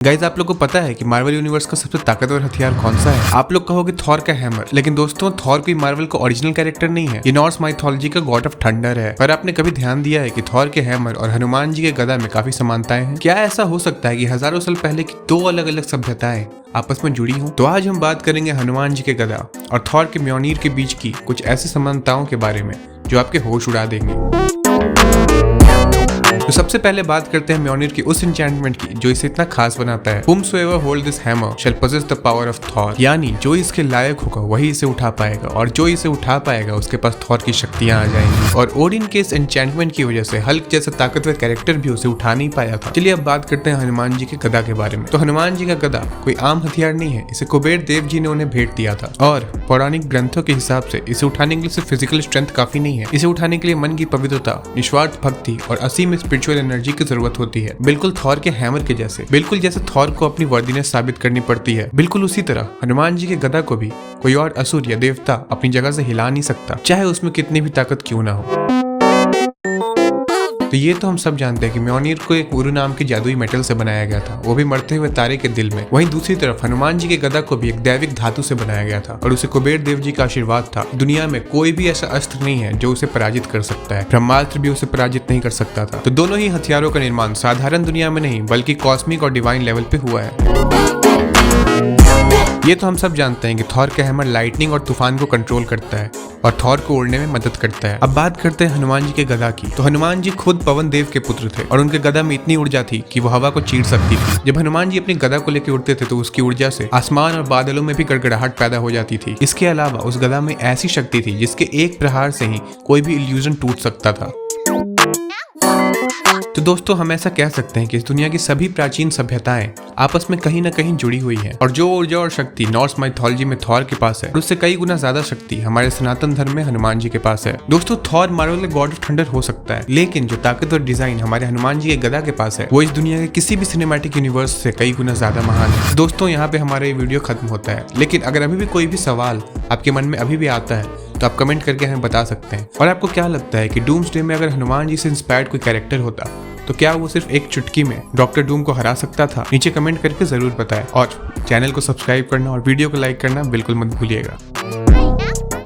Guys आप लोग को पता है कि मार्वल यूनिवर्स का सबसे ताकतवर हथियार कौन सा है? आप लोग कहोगे थॉर का हैमर, लेकिन दोस्तों थॉर कोई मार्वल का ओरिजिनल कैरेक्टर नहीं है। ये नॉर्स माइथोलॉजी का गॉड ऑफ थंडर है। पर आपने कभी ध्यान दिया है कि थॉर के हैमर और हनुमान जी के गदा में काफी समानताएं हैं? क्या ऐसा हो सकता है कि हजारों साल पहले की दो अलग अलग सभ्यताएं आपस में जुड़ी हूँ? तो आज हम बात करेंगे हनुमान जी के गदा और थॉर के म्योनीर के बीच की कुछ ऐसी समानताओं के बारे में जो आपके होश उड़ा देंगे। तो सबसे पहले बात करते हैं म्योनीर की उस एन्चेंटमेंट की जो इसे इतना खास बनाता है। Whomsoever hold this hammer shall possess the power of Thor, यानी जो इसके लायक होगा वही इसे उठा पाएगा और जो इसे उठा पाएगा उसके पास थॉर की शक्तियां आ जाएंगी। और ओडिन के इस एन्चेंटमेंट की वजह से हल्क जैसा ताकतवर कैरेक्टर भी उसे उठा नहीं पाया था। चलिए अब बात करते हैं हनुमान जी के गदा के बारे में। तो हनुमान जी का गदा कोई आम हथियार नहीं है, इसे कुबेर देव जी ने उन्हें भेंट दिया था और पौराणिक ग्रंथों के हिसाब से इसे उठाने के लिए सिर्फ फिजिकल स्ट्रेंथ काफी नहीं है। इसे उठाने के लिए मन की पवित्रता, निस्वार्थ भक्ति और असीम स्पिरिचुअल एनर्जी की जरूरत होती है। बिल्कुल थॉर के हैमर के जैसे, बिल्कुल जैसे थॉर को अपनी वर्दीनेस साबित करनी पड़ती है, बिल्कुल उसी तरह हनुमान जी के गदा को भी कोई और असुर या देवता अपनी जगह से हिला नहीं सकता, चाहे उसमें कितनी भी ताकत क्यों ना हो। तो ये तो हम सब जानते हैं कि म्योनीर को एक उरु नाम के जादुई मेटल से बनाया गया था, वो भी मरते हुए तारे के दिल में। वहीं दूसरी तरफ हनुमान जी के गदा को भी एक दैविक धातु से बनाया गया था और उसे कुबेर देव जी का आशीर्वाद था। दुनिया में कोई भी ऐसा अस्त्र नहीं है जो उसे पराजित कर सकता है, ब्रह्मास्त्र भी उसे पराजित नहीं कर सकता था। तो दोनों ही हथियारों का निर्माण साधारण दुनिया में नहीं बल्कि कॉस्मिक और डिवाइन लेवल पे हुआ है। ये तो हम सब जानते हैं कि थॉर का हैमर लाइटनिंग और तूफान को कंट्रोल करता है और थॉर को उड़ने में मदद करता है। अब बात करते हैं हनुमान जी के गदा की। तो हनुमान जी खुद पवन देव के पुत्र थे और उनके गदा में इतनी ऊर्जा थी कि वो हवा को चीर सकती थी। जब हनुमान जी अपनी गदा को लेकर उड़ते थे तो उसकी ऊर्जा से आसमान और बादलों में भी गड़गड़ाहट पैदा हो जाती थी। इसके अलावा उस गदा में ऐसी शक्ति थी जिसके एक प्रहार से ही कोई भी इल्यूजन टूट सकता था। तो दोस्तों हम ऐसा कह सकते हैं कि इस दुनिया की सभी प्राचीन सभ्यताएं आपस में कहीं ना कहीं जुड़ी हुई हैं और जो ऊर्जा और शक्ति नॉर्स माइथोलॉजी में थॉर के पास है उससे कई गुना ज्यादा शक्ति हमारे सनातन धर्म में हनुमान जी के पास है। दोस्तों थॉर मार्वल के गॉड ऑफ थंडर हो सकता है, लेकिन जो ताकतवर डिजाइन हमारे हनुमान जी के गदा के पास है वो इस दुनिया के किसी भी सिनेमैटिक यूनिवर्स से कई गुना ज्यादा महान है। दोस्तों यहाँ पे हमारा ये वीडियो खत्म होता है, लेकिन अगर अभी भी कोई भी सवाल आपके मन में अभी भी आता है तो आप कमेंट करके हमें बता सकते हैं। और आपको क्या लगता है कि डूम्सडे में अगर हनुमान जी से इंस्पायर्ड कोई कैरेक्टर होता तो क्या वो सिर्फ एक चुटकी में डॉक्टर डूम को हरा सकता था? नीचे कमेंट करके जरूर बताएं और चैनल को सब्सक्राइब करना और वीडियो को लाइक करना बिल्कुल मत भूलिएगा।